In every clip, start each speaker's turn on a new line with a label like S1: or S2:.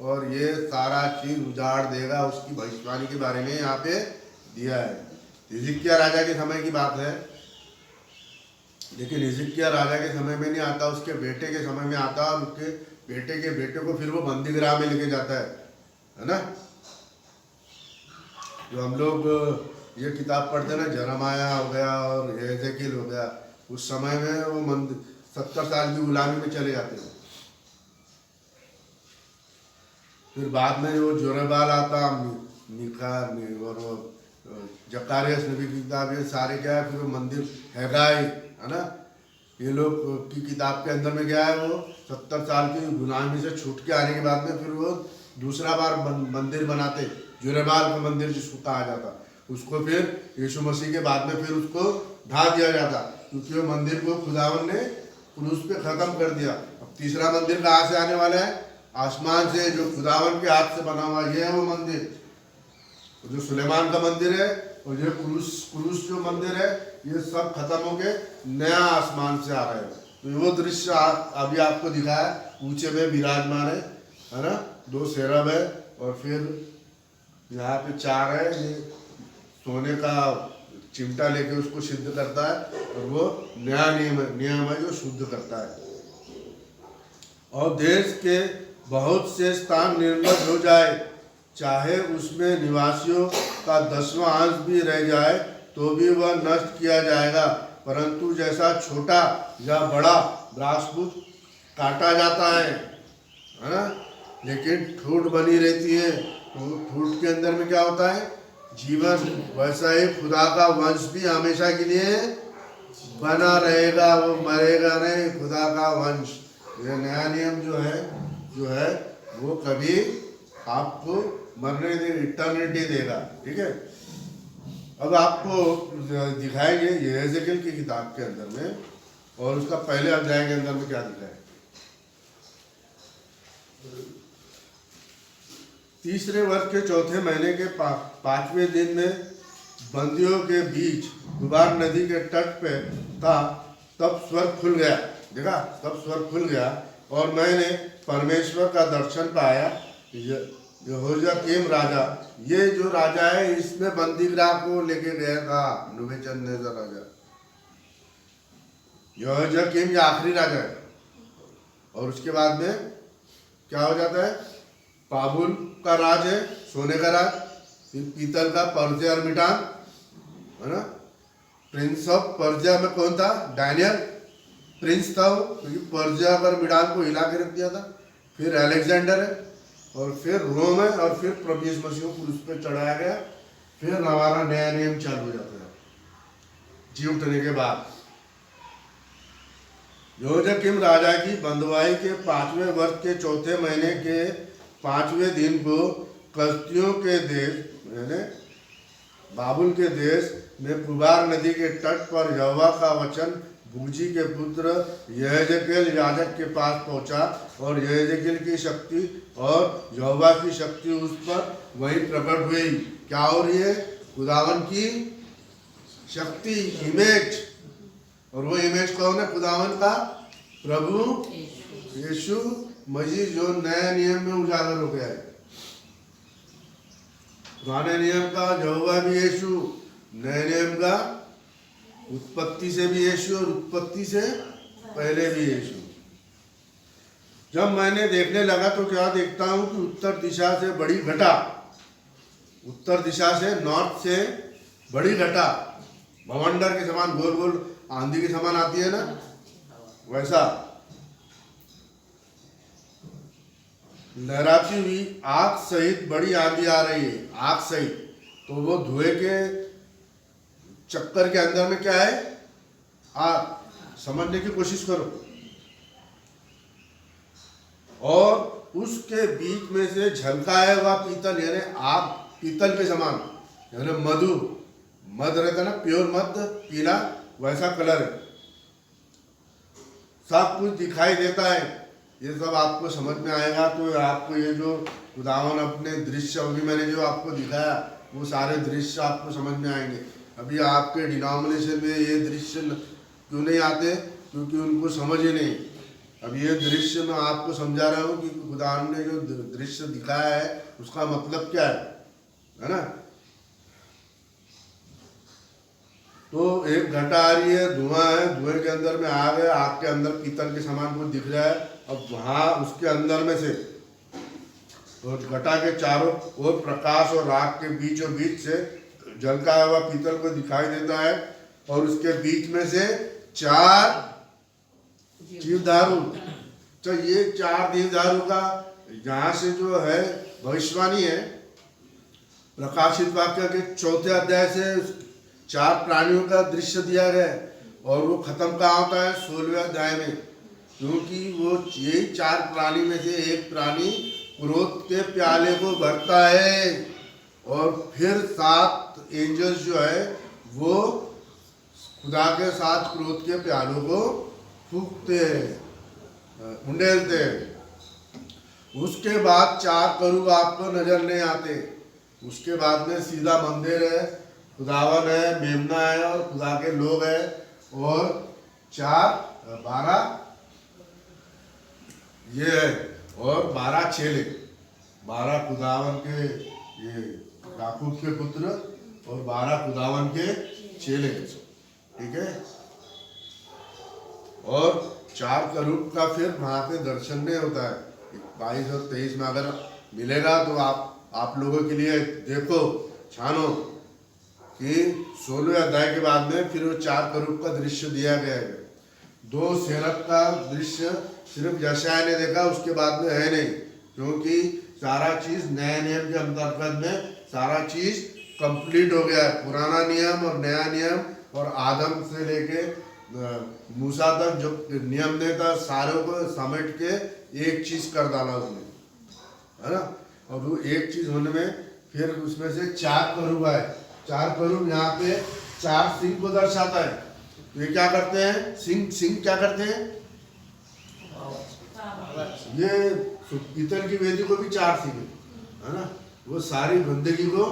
S1: और ये सारा चीज उजाड़ देगा, उसकी भविष्यवाणी के बारे में यहाँ पे दिया है। हिजकिय्याह राजा के समय की बात है, लेकिन हिजकिय्याह राजा के समय में नहीं आता, उसके बेटे के समय में आता, और उसके बेटे के बेटे को फिर वो बंदीगृह में लेके जाता है ना। जो हम लोग ये किताब पढ़ते हैं ना, जरमाया हो गया और एजेकियल हो गया, उस समय में वो 70 साल की गुलामी में चले जाते हैं। फिर बाद में वो जोरेबाल आता, मीका और वो जकारियस नबी की किताब, ये सारे क्या है, फिर वो मंदिर हैगाई है ना, ये लोग की किताब के अंदर में क्या है, वो 70 साल की गुलामी से छूट के आने के बाद में फिर वो दूसरा बार मंदिर बनाते, जोरेबाल का मंदिर जिसको कहा जाता, उसको फिर यीशु मसीह के बाद में फिर उसको ढा दिया जाता, क्योंकि वो मंदिर को खुदावन ने क्रूस पे खत्म कर दिया। अब तीसरा मंदिर कहाँ से आने वाला है? आसमान से, जो खुदावन के हाथ से बना हुआ, ये है वो मंदिर, जो सुलेमान का मंदिर है, और ये क्रूस जो मंदिर है, ये सब खत्म हो गए, नया आसमान से आ रहे हैं। तो वो दृश्य अभी आपको दिखाया, ऊंचे में विराजमान है ना, 2 सेरब है, और फिर यहाँ पे 4 है, ये सोने का चिमटा लेके उसको सिद्ध करता है, और वो नया नियम है जो शुद्ध करता है। और देश के बहुत से स्थान निर्मल हो जाए, चाहे उसमें निवासियों का 10वां अंश भी रह जाए तो भी वह नष्ट किया जाएगा, परंतु जैसा छोटा या बड़ा द्राक्षपुष्प काटा जाता है ना, लेकिन ठूठ बनी रहती है, तो ठूठ के अंदर में क्या होता है? जीवन। वैसा ही खुदा का वंश भी हमेशा के लिए बना रहेगा, वो मरेगा नहीं, खुदा का वंश। ये नया नियम जो है वो कभी आपको मरने दे, इटर्निटी देगा, ठीक है। अब आपको दिखाएंगे ये एजेकियल की किताब के अंदर में, और उसका पहले अध्याय के अंदर में क्या दिखा है। 3रे वर्ष के 4थे महीने के 5वें दिन में बंदियों के बीच दुबार नदी के तट पे था, तब स्वर्ग खुल गया। देखा, तब स्वर्ग खुल गया, और मैंने परमेश्वर का दर्शन पाया। यहोयाकीम राजा, ये जो राजा है, इसमें बंदीगृह को लेके गया था नबूकदनेस्सर राजा। यहोयाकीम ये आखिरी राजा है, और उसके बाद में क्या हो जाता है? बाबुल का राज है, सोने का राज, फिर पीतल का पर्जिया और मिडान है ना। प्रिंस ऑफ पर्जिया में कौन था? दानियल प्रिंस था वो, क्योंकि पर्जिया और मिडान को हिला के रख दिया था। फिर अलेक्जेंडर है, और फिर रोम है, और फिर प्रभु यीशु मसीह को क्रूस पे चढ़ाया गया। फिर हमारा नया नियम चालू हो जाता है जी उठने के बाद। यहोयाकीम राजा की बंदवाई के 5वें वर्ष के 4थे महीने के 5वें दिन को कसदियों के देश यानी बाबुल के देश में पुबार नदी के तट पर यहोवा का वचन बुजी के पुत्र यहेजकेल याजक के पास पहुंचा, और यहेजकेल की शक्ति और यहोवा की शक्ति उस पर वहीं प्रकट हुई। क्या हो रही है? खुदावन की शक्ति, इमेज। और वो इमेज कौन है? खुदावन का प्रभु यीशु मसीह, जो नए नियम में उजागर हो गया है। पुराने नियम का यहोवा भी यीशु, नए नियम का उत्पत्ति से भी यीशु, और उत्पत्ति से पहले भी यीशु। जब मैंने देखने लगा तो क्या देखता हूं कि उत्तर दिशा से बड़ी घटा, उत्तर दिशा से, नॉर्थ से बड़ी घटा, भवंडर के समान, गोल गोल आंधी के समान आती है ना, वैसा लहराती हुई आग सहित बड़ी आंधी आ रही है। आग सहित, तो वो धुएं के चक्कर के अंदर में क्या है? आग। समझने की कोशिश करो। और उसके बीच में से झलकाया हुआ पीतल, यानी आग पीतल के समान, यानी मध रहता ना, प्योर मध, पीला, वैसा कलर है। सब कुछ दिखाई देता है। ये सब आपको समझ में आएगा तो आपको ये जो खुदावन अपने दृश्य अभी मैंने जो आपको दिखाया, वो सारे दृश्य आपको समझ में आएंगे। अभी आपके डिनोमिनेशन में ये दृश्य क्यों नहीं आते? क्योंकि उनको समझ ही नहीं, अब ये दृश्य मैं आपको समझा रहा हूँ कि खुदा ने जो दृश्य दिखाया है उसका मतलब क्या है ना। तो एक घटा आ रही है, धुआं है, धुएं के अंदर में आग है, आग के अंदर पीतल के समान कुछ दिख रहा है। अब वहां उसके अंदर में से तो घटा के चारों ओर प्रकाश और राख के बीचों बीच से जलता हुआ पीतल को दिखाई देता है और उसके बीच में से 4 जीवधारू। तो ये 4 जीवधारू का यहाँ से जो है भविष्यवाणी है प्रकाशित वाक्य के 4 अध्याय से 4 प्राणियों का दृश्य दिया गया है और वो खत्म कहाँ होता है 16वें अध्याय में, क्योंकि वो यही 4 प्राणी में से एक प्राणी क्रोध के प्याले को भरता है और फिर 7 एंजल्स जो है वो खुदा के साथ क्रोध के प्यालों को फूंकते हैं, उंडेलते हैं। उसके बाद 4 करूब आपको नजर नहीं आते। उसके बाद में सीधा मंदिर है, खुदावन है, मेमना है और खुदा के लोग है और 12 ये है और 12 चेले, 12 खुदावन के ये याकूब के पुत्र और 12 खुदावन के चेले, ठीक है। और 4 करूब का फिर वहां पे दर्शन नहीं होता है। 22 और 23 में अगर मिलेगा तो आप लोगों के लिए देखो, छानो कि 16वें अध्याय के बाद में फिर वो 4 करूब का दृश्य दिया गया है। 2 सेरफ का दृश्य सिर्फ यशायाह ने देखा, उसके बाद में है नहीं, क्योंकि सारा चीज नए नियम के अंतर्गत में सारा चीज कंप्लीट हो गया है। पुराना नियम और नया नियम और आदम से लेके मूसा तक जो नियम ने था सारों को समेट के एक चीज कर डाला उसने, है ना। और वो एक चीज होने में फिर उसमें से 4 करूब आए। 4 करूब यहाँ पे 4 सिंह को दर्शाता है। तो ये क्या करते हैं, सिंह क्या करते हैं, ये पीतल की वेदी को भी 4 सिंह है ना, वो सारी गंदगी को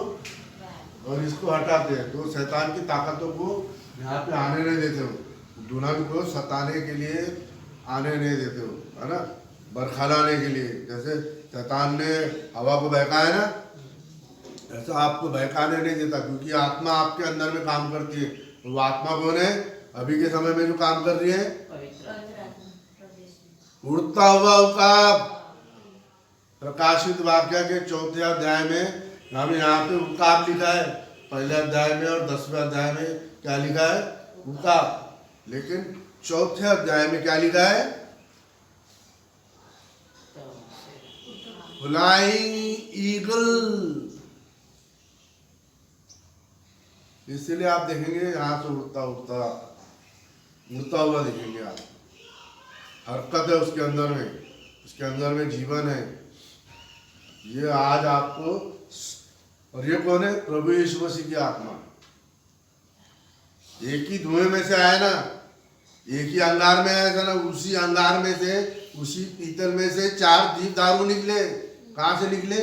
S1: और इसको हटाते हैं। तो शैतान की ताकतों को यहाँ पे आने नहीं देते हो, दुल्हन को सताने के लिए आने नहीं देते हो, है ना, बरखलाने के लिए। जैसे शैतान ने हवा को बहकाया ना, ऐसा आपको बहकाने नहीं देता, क्योंकि आत्मा आपके अंदर में काम करती है। वो आत्मा कौन है अभी के समय में जो काम कर रही है, उड़ता हुआ उकाब। प्रकाशित वाक्य के 4 अध्याय में हम यहाँ पे उकाब लिखा है, पहले अध्याय में और 10वें अध्याय में क्या लिखा है, उकाब। लेकिन 4 अध्याय में क्या लिखा है, फ्लाइंग ईगल। इसीलिए आप देखेंगे यहाँ से उड़ता हुआ देखेंगे आप, हरकत है उसके अंदर में जीवन है। ये आज आपको, और ये कौन है, प्रभु यीशु मसीह की आत्मा। एक ही धुएं में से आया ना, एक ही अंगार में आया था ना, उसी अंगार में से, उसी पीतल में से 4 जीवधारू निकले। कहाँ से निकले,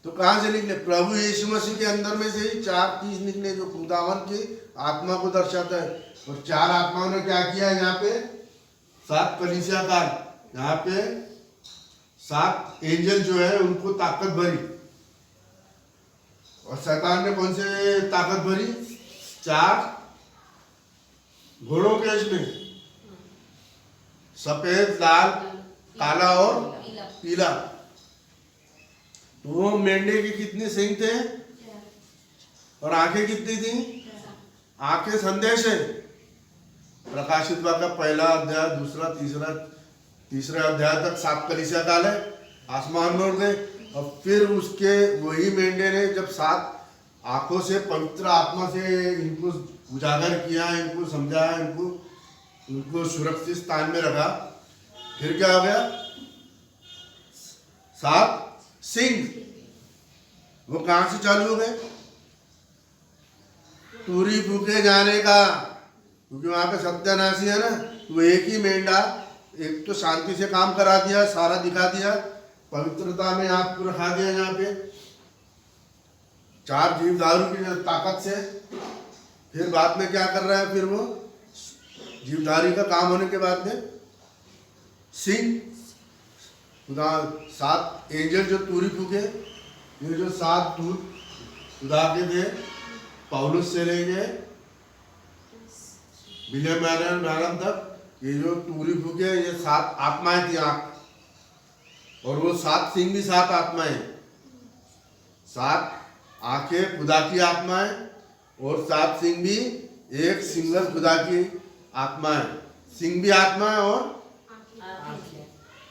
S1: तो कहाँ से निकले, प्रभु यीशु मसीह के अंदर में से ही 4 चीज निकले, जो खुदावन की आत्मा को दर्शाता है। और 4 आत्माओं ने क्या किया यहाँ पे, 7 कलीसिया काल, यहाँ पे 7 एंजल जो है उनको ताकत भरी। और शैतान ने कौन से ताकत भरी, 4 घोड़ों के इसमें, सफेद, लाल, काला और पीला। तो वो मेंढे की कितने सींग थे और आंखें कितनी थी, आंखें संदेश है। प्रकाशित वाक्य पहला अध्याय, दूसरा, तीसरा अध्याय तक 7 कलीसिया काल है, आसमान में उड़ गए। और फिर उसके वही मेंढे ने जब 7 आंखों से पवित्र आत्मा से इनको उजागर किया, इनको समझाया, इनको सुरक्षित स्थान में रखा, फिर क्या हो गया, 7 सिंह वो कहां से चालू हो गए, तुरी फूके जाने का, क्योंकि वहां पे सत्यानाशी है ना। तो एक ही मेंढा, एक तो शांति से काम करा दिया, सारा दिखा दिया, पवित्रता में आपको रखा दिया। यहाँ पे 4 जीवधारू की ताकत से फिर बाद में क्या कर रहा है, फिर वो जीवधारी का काम होने के बाद में सिंह, खुदा 7 एंजल जो तूरी फूके, ये जो 7 दूत खुदा के थे, पौलुस से लेंगे विलियम मैरन तक, ये जो तूरी फूके ये 7 आत्माएं थी आंख, और वो 7 सिंह भी 7 आत्माएं, 7 आंखें खुदा की आत्माएं और 7 सिंह भी एक सिंगल खुदा की आत्मा है। सिंह भी आत्मा है और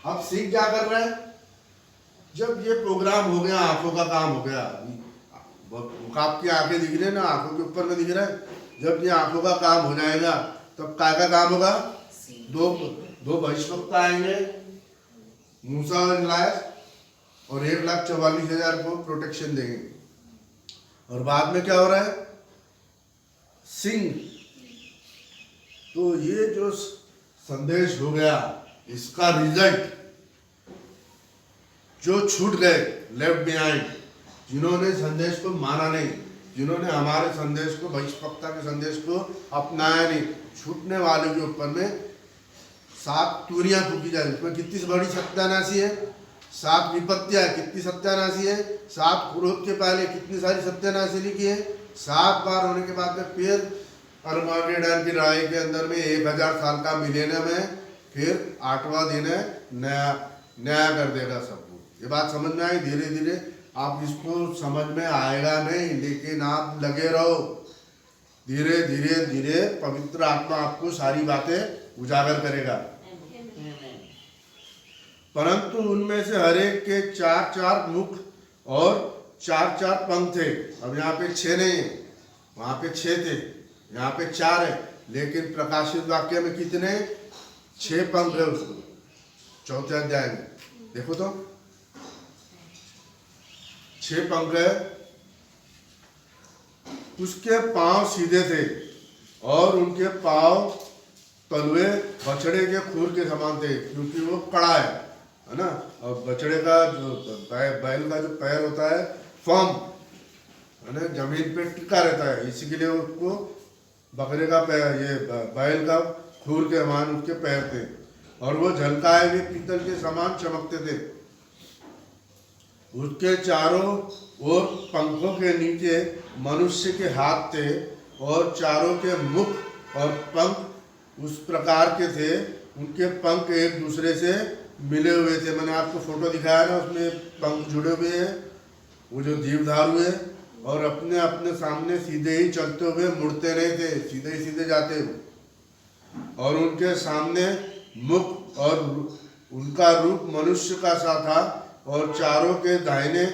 S1: अब सिंह क्या कर रहे हैं? जब ये प्रोग्राम हो गया, आंखों का काम हो गया, आपकी आंखें दिख रही है ना, आंखों के ऊपर में दिख रहा है, जब ये आंखों का काम हो जाएगा तब काय का काम होगा? दो भविष्यवक्ता आएंगे, मूसा और इलियास, और 1,44,000 को प्रोटेक्शन देंगे। और बाद में क्या हो रहा है? सिंह। तो ये जो संदेश हो गया, इसका रिजल्ट जो छूट गए, लेफ्ट बिहाइंड, जिन्होंने संदेश को माना नहीं, जिन्होंने हमारे संदेश को, भविष्यवक्ता के संदेश को अपनाया नहीं, छूटने वाले के ऊपर में 7 तूरियां फूकी जाए। उसमें कितनी बड़ी सत्यानाशी है, 7 विपत्तियां, कितनी सत्यानाशी है, 7 क्रोध के पहले कितनी सारी सत्यानाशी लिखी है, 7 बार होने के बाद में फिर अरमागेडन की राय के अंदर में 1000 साल का मिलेनियम है, फिर 8वां दिन है, नया कर देगा सबको। ये बात समझ में आई? धीरे धीरे आप इसको समझ में आएगा नहीं, लेकिन आप लगे रहो, धीरे धीरे धीरे पवित्र आत्मा आपको सारी बातें उजागर करेगा। परंतु उनमें से हर एक के 4-4 मुख और 4-4 पंख थे। अब यहाँ पे 6 नहीं है, वहां पे 6 थे, यहाँ पे 4 है, लेकिन प्रकाशित वाक्य में कितने? 6 पंख है उसको, 4थे अध्याय में देखो तो 6 पंख है। उसके पांव सीधे थे और उनके पांव तलवे बछड़े के खूर के समान थे, क्योंकि वो कड़ा है ना। और बछड़े का जो बैल का जो पैर होता है फर्म है ना, जमीन पे टिका रहता है, इसी के लिए उसको बकरे का पैर, ये बैल का खूर के समान उसके पैर थे, और वो झलकाए हुए पीतल के समान चमकते थे। उसके चारों ओर पंखों के नीचे मनुष्य के हाथ थे, और चारों के मुख और पंख उस प्रकार के थे, उनके पंख एक दूसरे से मिले हुए थे। मैंने आपको फोटो दिखाया ना, उसमें पंख जुड़े हुए हैं, वो जो जीवधारू है, और अपने अपने सामने सीधे ही चलते हुए, मुड़ते नहीं थे, सीधे ही सीधे जाते हुए। और उनके सामने मुख और उनका रूप मनुष्य का सा था, और चारों के दाहिने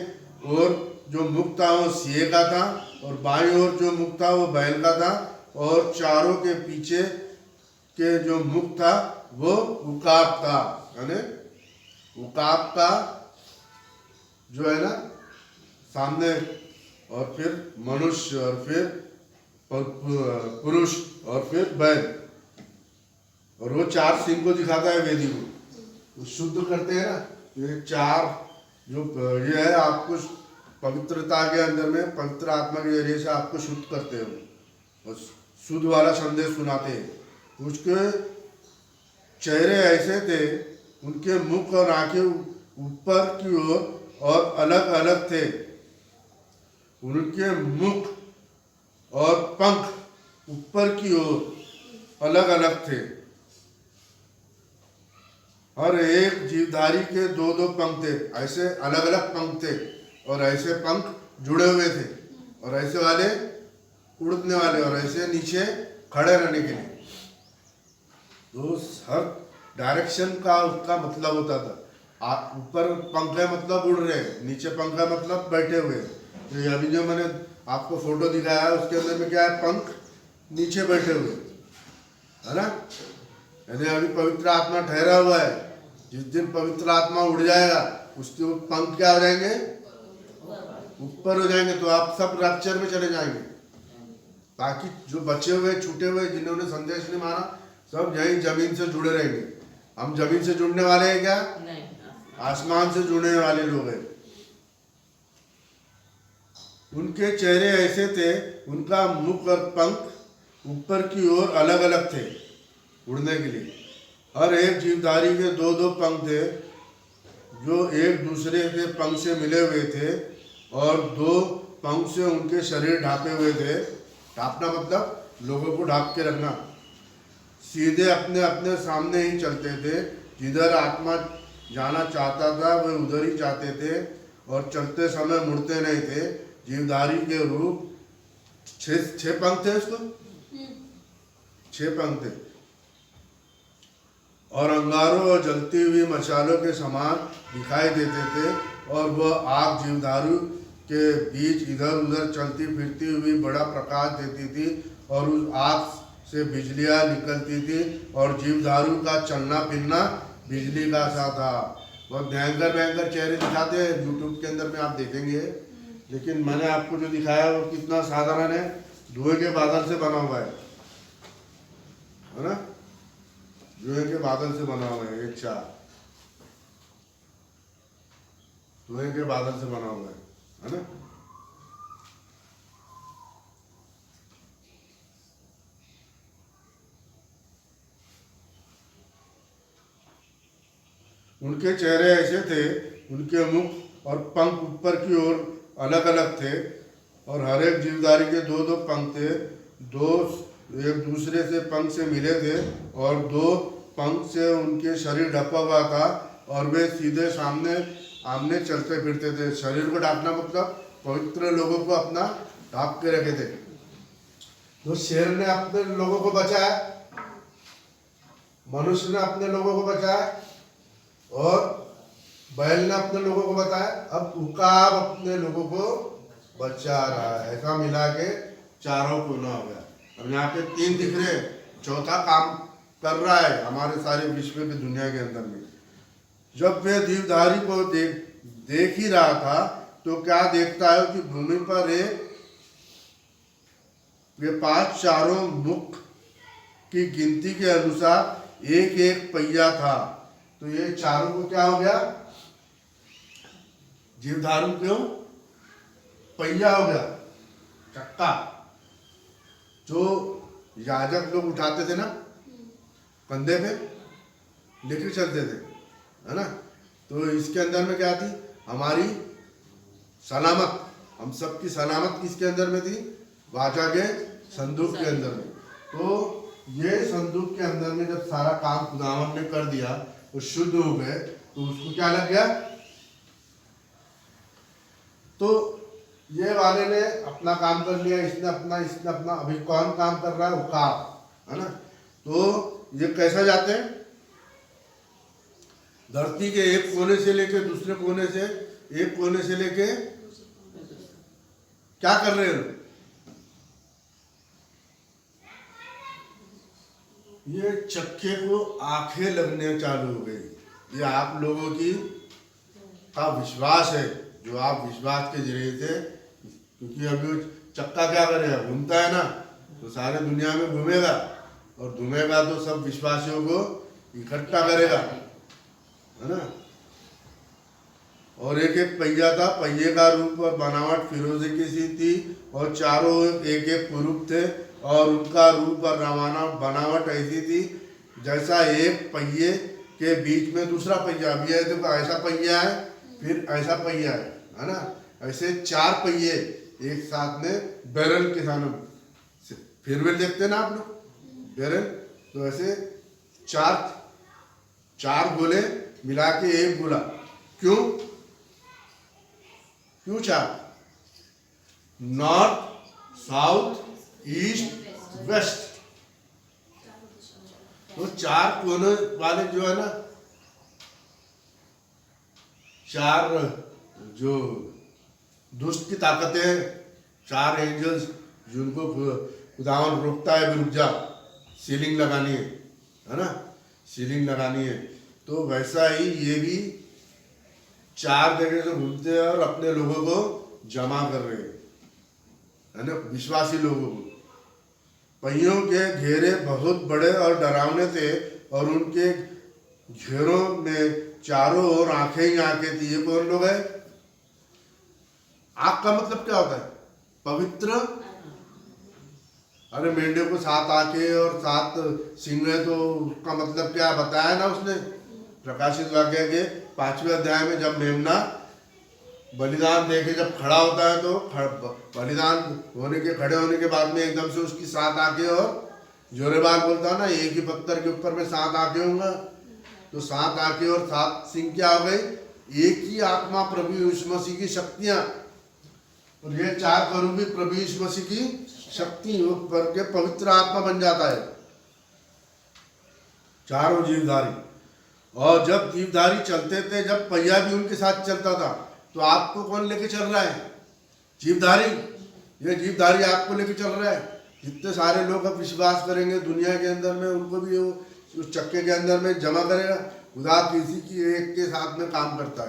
S1: ओर जो मुख था वो सिंह का था, और बाईं ओर जो मुख था वो बैल का था, और चारों के पीछे के जो मुख था वो उकाब था, यानी उकाब का जो है ना सामने, और फिर मनुष्य, और फिर पुरुष, और फिर बैल, और वो 4 सिंह को दिखाता है वेदी को, शुद्ध करते हैं ना। ये 4 जो ये है, आपको पवित्रता के अंदर में पवित्र आत्मा के जरिए से आपको शुद्ध करते हो, और शुद्ध वाला संदेश सुनाते हैं। उसके चेहरे ऐसे थे, उनके मुख और आंखें ऊपर की ओर और अलग अलग थे, उनके मुख और पंख ऊपर की ओर अलग अलग थे। हर एक जीवधारी के 2-2 पंख थे, ऐसे अलग अलग पंख थे, और ऐसे पंख जुड़े हुए थे, और ऐसे वाले उड़ने वाले, और ऐसे नीचे खड़े रहने के लिए। तो हर डायरेक्शन का उसका मतलब होता था। ऊपर पंख है मतलब उड़ रहे, नीचे पंख है मतलब बैठे हुए। तो अभी जो मैंने आपको फोटो दिखाया है, उसके अंदर में क्या है? पंख नीचे बैठे हुए, है ना। यानी अभी पवित्र आत्मा ठहरा हुआ है, जिस दिन पवित्र आत्मा उड़ जाएगा, उसके पंख क्या हो जाएंगे? ऊपर हो जाएंगे। तो आप सब रैप्चर में चले जाएंगे। बाकी जो बचे हुए, छूटे हुए, जिन्होंने संदेश नहीं माना, सब यही जमीन से जुड़े रहेंगे। हम जमीन से जुड़ने वाले हैं क्या? नहीं, आसमान से जुड़ने वाले लोग हैं। उनके चेहरे ऐसे थे, उनका मुख और पंख ऊपर की ओर अलग अलग थे उड़ने के लिए, हर एक जीवधारी के दो दो पंख थे जो एक दूसरे के पंख से मिले हुए थे और दो पंख से उनके शरीर ढांपे हुए थे। ढांपना मतलब लोगों को ढांप के रखना। सीधे अपने अपने सामने ही चलते थे, जिधर आत्मा जाना चाहता था वे उधर ही जाते थे और चलते समय मुड़ते नहीं थे। जीवधारी के रूप छह पंख थे, उसको 6 पंख थे और अंगारों और जलती हुई मशालों के समान दिखाई देते थे और वह आग जीवधारू के बीच इधर उधर चलती फिरती हुई बड़ा प्रकाश देती थी और उस आग से बिजलियां निकलती थी और जीवधारू का चलना फिरना बिजली का सा था। बहुत भयंकर भयंकर चेहरे दिखाते हैं, यूट्यूब के अंदर में आप देखेंगे, लेकिन मैंने आपको जो दिखाया वो कितना साधारण है, धुएं के बादल से बना हुआ है ना, धुएं के बादल से बना हुआ है, एक चार धुएं के बादल से बना हुआ है ना। उनके चेहरे ऐसे थे, उनके मुख और पंख ऊपर की ओर अलग अलग थे और हर एक जीवधारी के दो दो पंख थे। दो एक दूसरे से पंख से मिले थे और दो पंख से उनके शरीर ढका हुआ था और वे सीधे सामने आमने चलते फिरते थे। शरीर को ढांपना मतलब पवित्र लोगों को अपना ढांप के रखे थे। तो शेर ने अपने लोगों को बचाया, मनुष्य ने अपने लोगों को बचाया और बैल ने अपने लोगों को बताया। अब उकाब अपने लोगों को बचा रहा है। ऐसा मिला के चारों पूर्ण हो गया। अब यहाँ पे 3 दिख रहे, चौथा काम कर रहा है हमारे सारे विश्व की दुनिया के अंदर में। जब वे दीवधारी को देख ही रहा था तो क्या देखता है कि भूमि पर वे 5 चारों मुख की गिनती के अनुसार एक एक पहिया था। तो ये चारों को क्या हो गया, जीवधारू क्यों पहिया हो गया, चक्का जो याजक लोग उठाते थे ना कंधे पे लेकर चलते थे, है ना। तो इसके अंदर में क्या थी, हमारी सलामत, हम सबकी सलामत किसके अंदर में थी, वाचा के संदूक के अंदर में। तो ये संदूक के अंदर में जब सारा काम खुदावन ने कर दिया, वो शुद्ध हो गए, तो उसको क्या लग गया, तो ये वाले ने अपना काम कर लिया, इसने अपना। अभी कौन काम कर रहा है, उकाब, है ना। तो ये कैसा जाते हैं, धरती के एक कोने से लेके दूसरे कोने से, एक कोने से लेके क्या कर रहे हैं, ये चक्के को आंखें लगने चालू हो गई। ये आप लोगों की का विश्वास है, जो आप विश्वास के जरिए से, क्योंकि अभी चक्का क्या करेगा, घूमता है ना, तो सारे दुनिया में घूमेगा और घूमेगा तो सब विश्वासियों को इकट्ठा करेगा, है ना। और एक एक पहिया था, पहिए का रूप और बनावट फिरोजी की सी थी और चारों एक एक पुरुष थे और उनका रूप और रवाना बनावट ऐसी थी जैसा एक पहिए के बीच में दूसरा पहिया। अभी है देखो, ऐसा पहिया है, फिर ऐसा पहिया है ना। ऐसे 4 पहिए एक साथ में बैरल के सामने, फिर भी देखते ना आप लोग बैरल, तो ऐसे 4 गोले मिला के एक गोला। क्यों 4? नॉर्थ, साउथ, ईस्ट, वेस्ट, तो 4 कोने वाले जो है ना, 4 जो दुष्ट की ताकतें, 4 एंजल्स जिनको खुदावन रोकता है, रुक जा, सीलिंग लगानी है ना, सीलिंग लगानी है। तो वैसा ही ये भी 4 जगह से घूमते हैं और अपने लोगों को जमा कर रहे हैं, है ना, विश्वासी लोगों को। पहियों के घेरे बहुत बड़े और डरावने थे और उनके घेरों में चारों ओर आंखें ही आंखें थी। ये कौन लोग है, आँख का मतलब क्या होता है, पवित्र अरे मेंढे को 7 आंखें और 7 सींग है, तो उसका मतलब क्या बताया ना उसने प्रकाशित वाक्य के 5वें अध्याय में। जब मेमना बलिदान दे के जब खड़ा होता है तो बलिदान होने के खड़े होने के बाद में एकदम से उसकी 7 आंखें और जोरेबाल बोलता है ना, एक ही पत्थर के ऊपर में 7 आंखें होंगे, तो 7 आंखें और 7 सिंह क्या हो गई? एक ही आत्मा प्रभु यीशु मसीह की शक्तियां, और ये 4 करूबी प्रभु यीशु मसीह की शक्ति पर के पवित्र आत्मा बन जाता है, चारों जीवधारी। और जब जीवधारी चलते थे, जब पहिया भी उनके साथ चलता था, तो आपको कौन लेके चल रहा है? जीवधारी। ये जीवधारी आपको लेके चल रहा है। जितने सारे लोग अब विश्वास करेंगे दुनिया के अंदर में, उनको भी वो उस चक्के के अंदर में जमा करेगा। खुदा किसी की एक के साथ में काम करता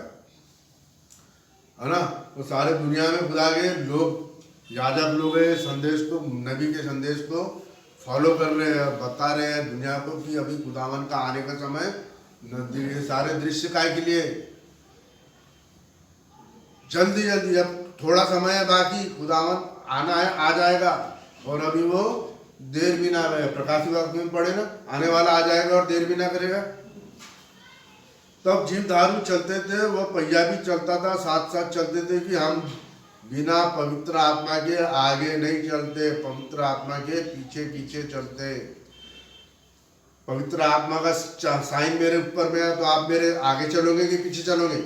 S1: है ना। तो सारे दुनिया में खुदा के लोग, याजक लोग है, संदेश को, नबी के संदेश को फॉलो कर रहे हैं, बता रहे हैं दुनिया को कि अभी खुदावन का आने का समय नजदीक है। सारे दृश्य काय के लिए? जल्दी जल्दी, अब थोड़ा समय है बाकी, खुदावन आना है, आ जाएगा, और अभी वो देर भी ना रहे। प्रकाशित वाक्य में पढ़े ना, आने वाला आ जाएगा और देर भी ना करेगा। तब जीवधारू चलते थे, वो पहिया भी चलता था, साथ साथ चलते थे कि हम बिना पवित्र आत्मा के आगे नहीं चलते, पवित्र आत्मा के पीछे पीछे चलते। पवित्र आत्मा का साइन मेरे ऊपर में है, तो आप मेरे आगे चलोगे कि पीछे चलोगे?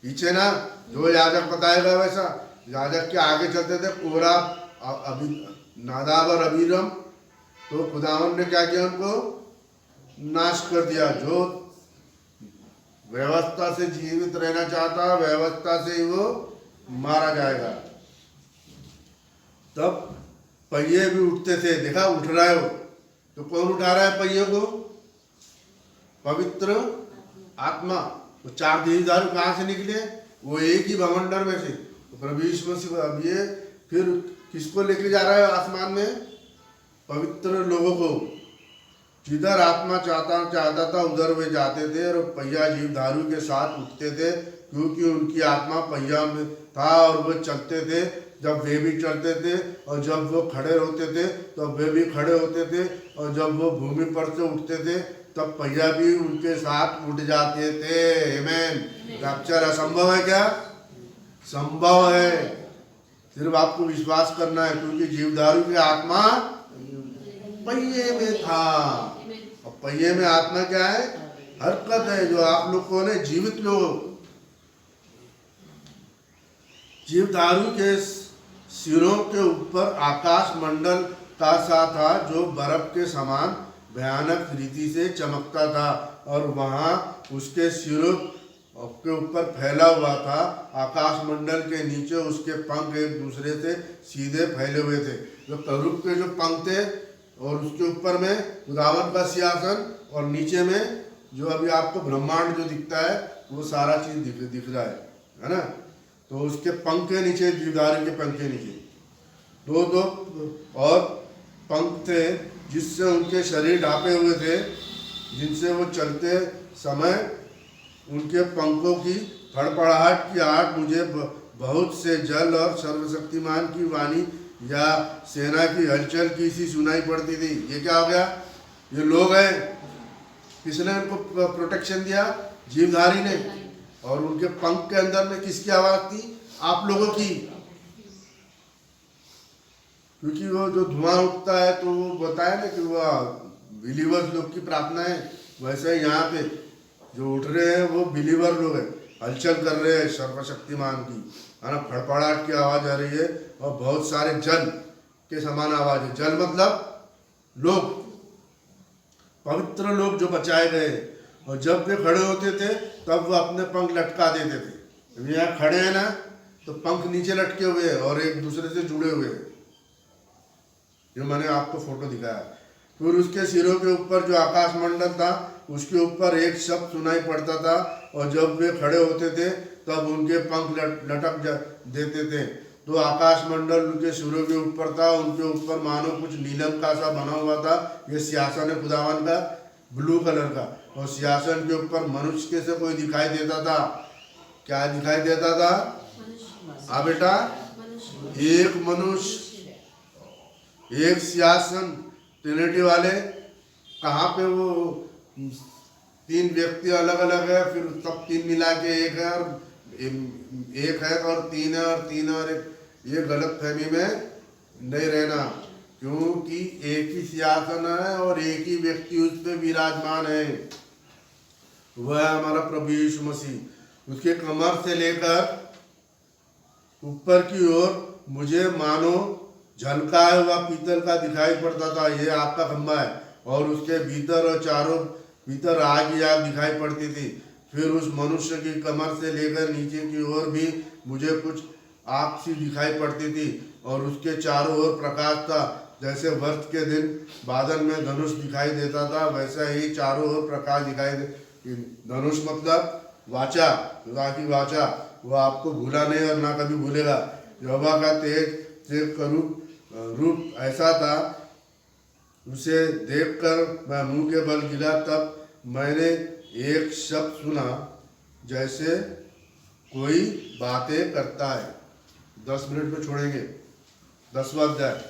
S1: पीछे ना। जो याजक बताएगा वैसा। याजक के आगे चलते थे कोरा, अभी नादाब और अबीरम, तो खुदावन ने क्या किया? उनको नाश कर दिया। जो व्यवस्था से जीवित रहना चाहता, व्यवस्था से ही वो मारा जाएगा। तब पहिए भी उठते थे, देखा उठ रहा है वो, तो कौन उठा रहा है पहिए को? पवित्र आत्मा। तो 4 देहधारी कहाँ से निकले? वो एक ही भवंडर में से। तो प्रभु यीशु मसीह अब ये फिर किसको लेके जा रहा है आसमान में? पवित्र लोगों को। जिधर आत्मा चाहता था उधर वे जाते थे, और पहिया जीवधारू के साथ उठते थे, क्योंकि उनकी आत्मा पहिया में था और वे चलते थे। जब वे भी चलते थे और जब वो खड़े होते थे तब वे भी खड़े होते थे, और जब वो भूमि पर से उठते थे तब पहिया भी उनके साथ उठ जाते थे। आमीन। रैप्चर असंभव है क्या? संभव है। सिर्फ आपको विश्वास करना है, क्योंकि जीवधारू की आत्मा पहिए में था। और पहिए में आत्मा क्या है? हरकत है। जो आप लोग कौन है? जीवित लोग। जीवधारू के सिरों के ऊपर आकाश मंडल का सा था, जो बर्फ के समान भयानक रीति से चमकता था, और वहां उसके सिरों के ऊपर फैला हुआ था। आकाश मंडल के नीचे उसके पंख एक दूसरे से सीधे फैले हुए थे। जो करूब के जो पंख थे, और उसके ऊपर में खुदावन का सिंहासन, और नीचे में जो अभी आपको ब्रह्मांड जो दिखता है वो सारा चीज दिख रहा है ना। तो उसके पंख के नीचे, जीवधारी के पंख के नीचे दो और पंख थे, जिससे उनके शरीर ढांपे हुए थे, जिनसे वो चलते समय उनके पंखों की फड़फड़ाहट की आहट मुझे बहुत से जल और सर्वशक्तिमान की वाणी या सेना की हलचल की सी सुनाई पड़ती थी। ये क्या हो गया? ये लोग हैं। किसने उनको प्रोटेक्शन दिया? जीवधारी ने। और उनके पंख के अंदर में किसकी आवाज थी? आप लोगों की। क्योंकि वो जो धुआं उठता है, तो वो बताया ना कि वो बिलीवर्स लोग की प्रार्थना है। वैसे यहाँ पे जो उठ रहे हैं वो बिलीवर लोग हैं, हलचल कर रहे हैं सर्वशक्तिमान की, है ना। फड़फड़ाहट की आवाज आ रही है, और बहुत सारे जल के समान आवाज है। जल मतलब लोग, पवित्र लोग जो बचाए गए। और जब वे खड़े होते थे तब वो अपने पंख लटका देते थे। यहाँ खड़े हैं ना, तो पंख नीचे लटके हुए हैं और एक दूसरे से जुड़े हुए हैं। ये मैंने आपको फोटो दिखाया। फिर उसके सिरों के ऊपर जो आकाश मंडल था, उसके ऊपर एक शब्द सुनाई पड़ता था, और जब वे खड़े होते थे तब उनके पंख लटक देते थे। तो आकाश मंडल उनके सिरों के ऊपर था, उनके ऊपर मानो कुछ नीलम का सा बना हुआ था। ये सिंहासन है खुदावन का, ब्लू कलर का, और सिंहासन के ऊपर मनुष्य के से कोई दिखाई देता था। क्या दिखाई देता था? हाँ बेटा, एक मनुष्य एक सिंहासन ट्रिनिटी वाले, कहाँ पे वो तीन व्यक्ति अलग अलग है, फिर सब तीन मिला के एक है, और एक है और तीन है, और तीन है और एक, ये गलत फहमी में नहीं रहना, क्योंकि एक ही सिंहासन है और एक ही व्यक्ति उस पर विराजमान है, वह है हमारा प्रभु यीशु मसीह। उसके कमर से लेकर ऊपर की ओर मुझे मानो झलकाया हुआ पीतल का दिखाई पड़ता था, ये आग का खंभा है, और उसके भीतर और चारों भीतर आग ही आग दिखाई पड़ती थी। फिर उस मनुष्य की कमर से लेकर नीचे की ओर भी मुझे कुछ आग सी दिखाई पड़ती थी, और उसके चारों ओर प्रकाश था, जैसे वर्ष के दिन बादल में धनुष दिखाई देता था, वैसा ही चारों ओर प्रकाश दिखाई दे। धनुष मतलब वाचा, खुदा की वाचा, वो आपको भूला नहीं और ना कभी भूलेगा। यहोवा का तेज से करूप रूप ऐसा था, उसे देखकर मैं मुंह के बल गिरा। तब मैंने एक शब्द सुना, जैसे कोई बातें करता है। 10 मिनट में छोड़ेंगे। 10वां अध्याय।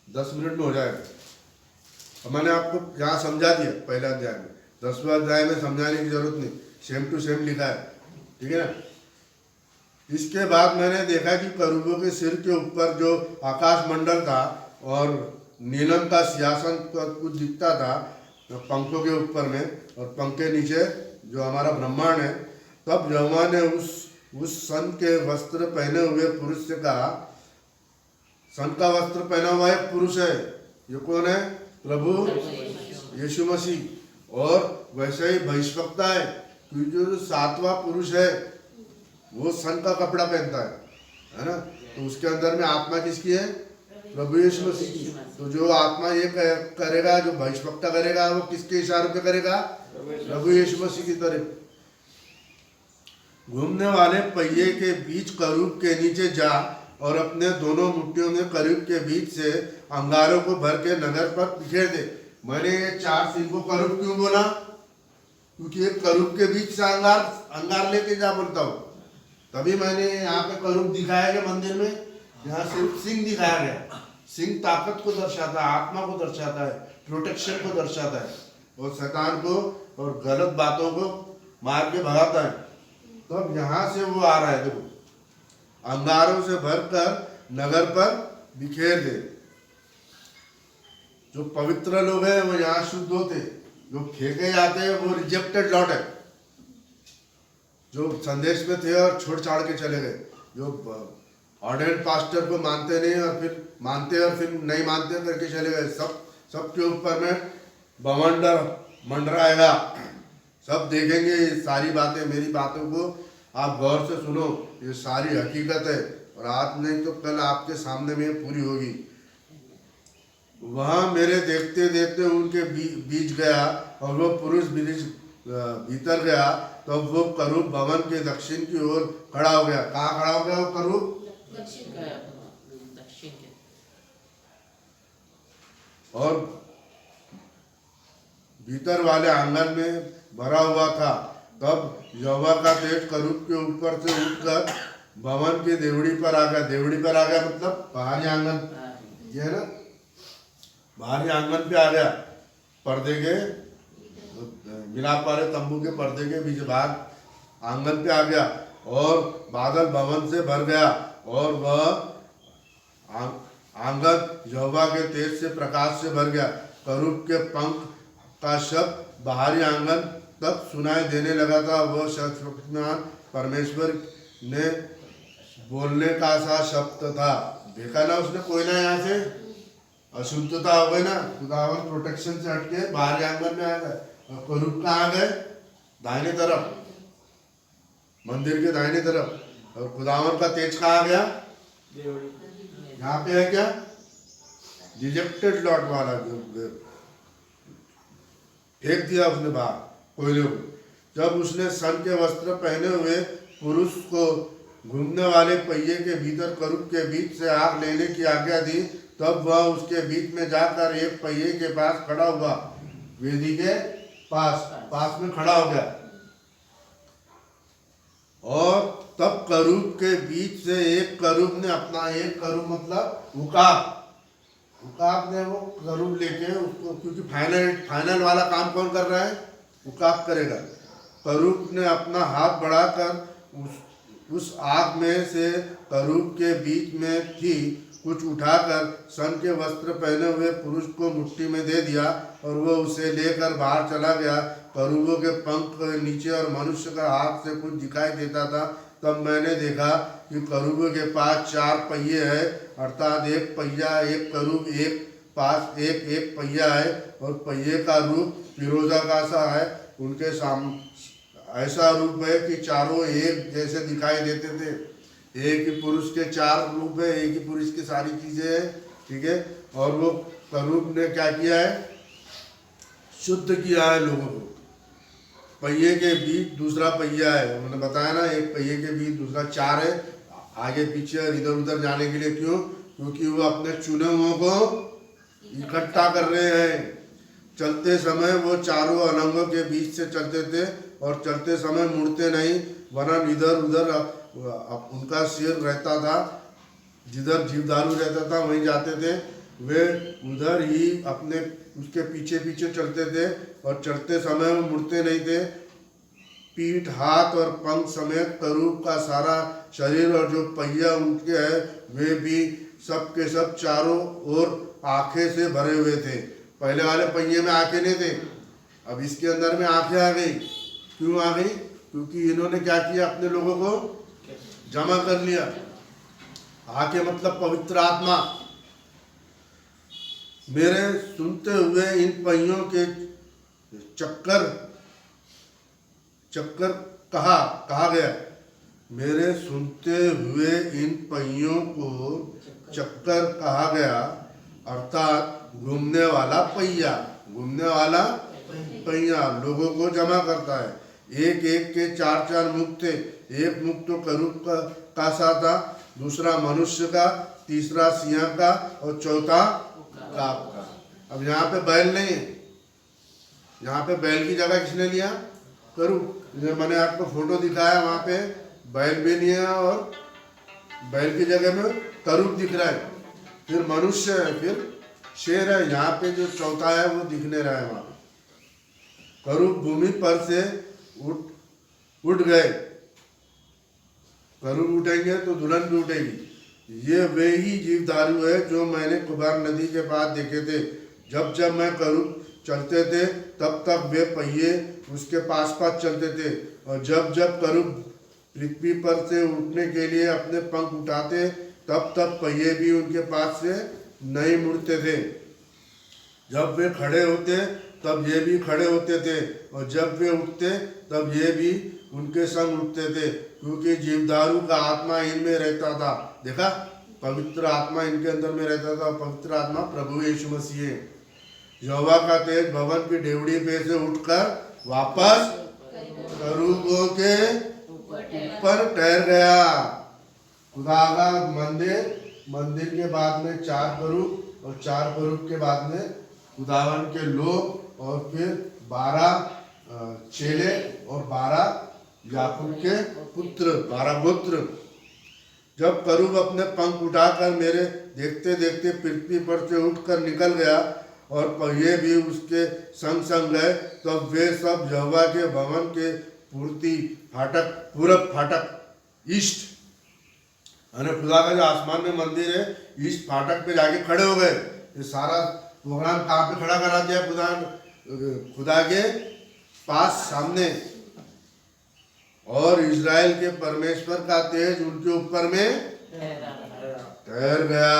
S1: दस मिनट में हो जाएगा। मैंने आपको यहाँ समझा दिया पहले अध्याय में, 10वां अध्याय में समझाने की जरूरत नहीं, सेम टू सेम लिखा है, ठीक है ना। इसके बाद मैंने देखा कि करूबों के सिर के ऊपर जो आकाश मंडल था और नीलम का सिंहासन कुछ दिखता था पंखों के ऊपर में, और पंख के नीचे जो हमारा ब्रह्मांड है। तब यहोवा ने उस सन के वस्त्र पहने हुए पुरुष से कहा, सन का वस्त्र पहना हुआ एक पुरुष है, ये कौन है? प्रभु यीशु मसीह। और वैसे ही भविष्यवक्ता है, क्योंकि जो 7वां पुरुष है वो सन का कपड़ा पहनता है ना। तो उसके अंदर में आत्मा किसकी है? प्रभु यीशु मसीह की। तो जो आत्मा ये करेगा, जो भविष्यवक्ता करेगा, वो किसके इशारे पे करेगा? प्रभु यीशु मसीह की तरफ। घूमने वाले पहिए के बीच करूब के नीचे जा और अपने दोनों मुट्ठियों में करूब के बीच से अंगारों को भर के नगर पर बिखेर दे। मैंने ये 4 सिंह को करूब क्यों बोला? क्योंकि एक करूब के बीच से अंगार लेके जा बोलता हूँ। तभी मैंने यहाँ पे करूब दिखाया गया मंदिर में, यहाँ सिर्फ सिंह दिखाया गया। सिंह ताकत को दर्शाता है, आत्मा को दर्शाता है, प्रोटेक्शन को दर्शाता है, और शैतान को और गलत बातों को मार के भगाता है। तो अब यहाँ से वो आ रहा है, देखो, अंगारों से भरकर नगर पर बिखेर दे। जो पवित्र लोग हैं वो यहाँ शुद्ध होते, जो फेंके जाते हैं वो रिजेक्टेड लॉट है, जो संदेश में थे और छोड़ छाड़ के चले गए, जो ऑर्डिनेट पास्टर को मानते नहीं और फिर मानते और फिर नहीं मानते करके चले गए। सबके ऊपर में बवंडर मंडराएगा, सब देखेंगे ये सारी बातें। मेरी बातों को आप गौर से सुनो, ये सारी हकीकत है, और आज नहीं तो कल आपके सामने में पूरी होगी। वहाँ मेरे देखते देखते उनके बीच गया, और वो पुरुष भीतर गया, तो वो करूब भवन के दक्षिण की ओर खड़ा हो गया। कहाँ खड़ा हो गया वो करूब? दक्षिण के। और भीतर वाले आंगन में भरा हुआ था। तब यहोवा का तेज करूब के ऊपर से उठकर भवन की देवड़ी पर आ गया। देवड़ी पर आ गया मतलब बाहरी आंगन, ये है ना, बाहरी आंगन पे आ गया। पर्दे के मिलाप वाले तंबू के पर्दे के बीच भाग आंगन पे आ गया, और बादल भवन से भर गया, और वह आंगन यहोवा के तेज से प्रकाश से भर गया। करूब के पंख का शब्द बाहरी आंगन तब सुनाई देने लगा था। वह शक्तिमान परमेश्वर ने बोलने का सा शब्द था। देखा ना उसने, कोई ना यहाँ से अशुद्धता हो गई ना, खुदावन प्रोटेक्शन से हटके बाहरी आंगन में आ गए। और करूब कहाँ आ गए? दाहिने तरफ, मंदिर के दाहिने तरफ। और खुदावन का तेज कहाँ आ गया? यहाँ पे है क्या? रिजेक्टेड लॉट वाला फेंक दिया उसने बाहर कोयले को। जब उसने सन के वस्त्र पहने हुए पुरुष को घूमने वाले पहिए के भीतर करूब के बीच से आग लेने की आज्ञा दी, तब वह उसके बीच में जाकर एक पहिए के पास खड़ा हुआ। वेदी के पास में खड़ा हो गया। और तब करूब के बीच से एक करूब ने अपना, एक करूब मतलब उकाब ने वो करूब लेके उसको, क्योंकि फाइनल वाला काम कौन कर रहा है? उकाब करेगा। करूब ने अपना हाथ बढ़ाकर उस आग में से करूब के बीच में थी कुछ उठाकर सन के वस्त्र पहने हुए पुरुष को मुट्ठी में दे दिया और वो उसे लेकर बाहर चला गया। करूबों के पंख नीचे और मनुष्य का हाथ से कुछ दिखाई देता था। तब मैंने देखा कि करूबों के पास 4 पहिए हैं, अर्थात एक पहिया, एक करूब एक पास एक पहिया है, और पहिए का रूप फिरोजा का सा है। उनके सामने ऐसा रूप है कि चारों एक जैसे दिखाई देते थे। एक ही पुरुष के 4 रूप है, एक ही पुरुष की सारी चीजें हैं, ठीक है। और वो करूब ने क्या किया है? शुद्ध किया है लोगों को। पहिए के बीच दूसरा पहिया है, उन्होंने बताया ना, एक पहिए के बीच दूसरा 4 है, आगे पीछे और इधर उधर जाने के लिए। क्यों? क्योंकि वो अपने चुने हुओं को इकट्ठा कर रहे हैं। चलते समय वो चारों अनंगों के बीच से चलते थे और चलते समय मुड़ते नहीं, वरन इधर उधर उनका सिर रहता था। जिधर जीवदारू रहता था वहीं जाते थे। वे उधर ही अपने उसके पीछे पीछे चलते थे और चलते समय वो मुड़ते नहीं थे। पीठ, हाथ और पंख समेत करूब का सारा शरीर और जो पहिया उनके है वे भी सब के सब चारों ओर आंखें से भरे हुए थे। पहले वाले पहिए में आंखें नहीं थे, अब इसके अंदर में आंखें आ गई। क्यों आ गई? क्योंकि इन्होंने क्या किया? अपने लोगों को जमा कर लिया। आंखें मतलब पवित्र आत्मा। मेरे सुनते हुए इन पहियों के चक्कर कहा गया। मेरे सुनते हुए इन पहियों को चक्कर कहा गया, अर्थात घूमने वाला पहिया। घूमने वाला पहिया लोगों को जमा करता है। एक एक के 4 मुख थे। एक मुख तो करूब का सा था, दूसरा मनुष्य का, तीसरा सिंह का और चौथा काब का। अब यहाँ पे बैल नहीं है, यहाँ पे बैल की जगह किसने लिया? करूब। मैंने आपको फोटो दिखाया, वहाँ पे बैल भी नहीं है और बैल की जगह में करूब दिख रहा है। फिर मनुष्य है, फिर शेर है। यहाँ पे जो चौथा है वो दिखने रहा है। वहाँ करूब भूमि पर से उठ गए। करूब उठेंगे तो दुल्हन भी उठेगी। ये वे ही जीवधारू है जो मैंने कुबार नदी के पास देखे थे। जब जब मैं करूब चलते थे तब तब वे पहिए उसके पास पास चलते थे, और जब जब करूब पृथ्वी पर से उठने के लिए अपने पंख उठाते तब तब पहिए भी उनके पास से नहीं मुड़ते थे। जब वे खड़े होते तब ये भी खड़े होते थे, और जब वे उठते तब ये भी उनके संग उठते थे, क्योंकि जीवदारू का आत्मा इनमें रहता था। देखा, पवित्र आत्मा इनके अंदर में रहता था। पवित्र आत्मा प्रभु यीशु मसीह है। यहोवा का तेज भवन की डेवड़ी पे से उठकर वापस करूबों के ऊपर ठहर गया। खुदा का मंदिर के बाद में 4 करूब और 4 करूब के बाद में खुदावन के लोग, और फिर 12 चेले और 12 याकूब के पुत्र, 12 गोत्र। जब करूब अपने पंख उठाकर मेरे देखते देखते पृथ्वी पर से उठकर निकल गया और पहिए भी उसके संग संग गए, तब वे सब यहोवा के भवन के पूरब फाटक ईस्ट, खुदा का जो आसमान में मंदिर है, ईस्ट फाटक पे जाके खड़े हो गए। ये सारा प्रोग्राम कहाँ पे खड़ा करा दिया? खुदा के पास सामने। और इज़राइल के परमेश्वर का तेज उनके ऊपर में ठहर गया।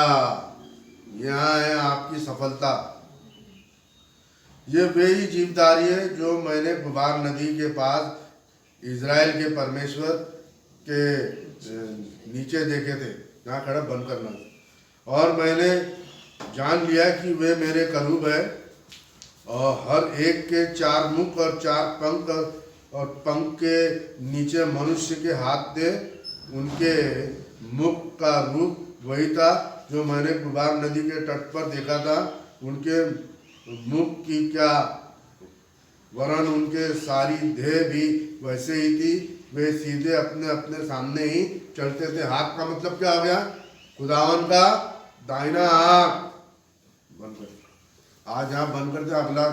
S1: यहाँ है आपकी सफलता। ये वे ही जीवधारी है जो मैंने गुबार नदी के पास इज़राइल के परमेश्वर के नीचे देखे थे। यहाँ खड़ा बंद करना। और मैंने जान लिया कि वे मेरे करूब है, और हर एक के 4 मुख और 4 पंख, और पंख के नीचे मनुष्य के हाथ थे। उनके मुख का रूप वही था जो मैंने गुबार नदी के तट पर देखा था। उनके मुख की क्या वरन उनके सारी देह भी वैसे ही थी, वे सीधे अपने अपने सामने ही चलते थे। हाथ का मतलब क्या हो गया? खुदावन का दाहिना हाथ। बंद कर, आज यहाँ बंद करते, अगला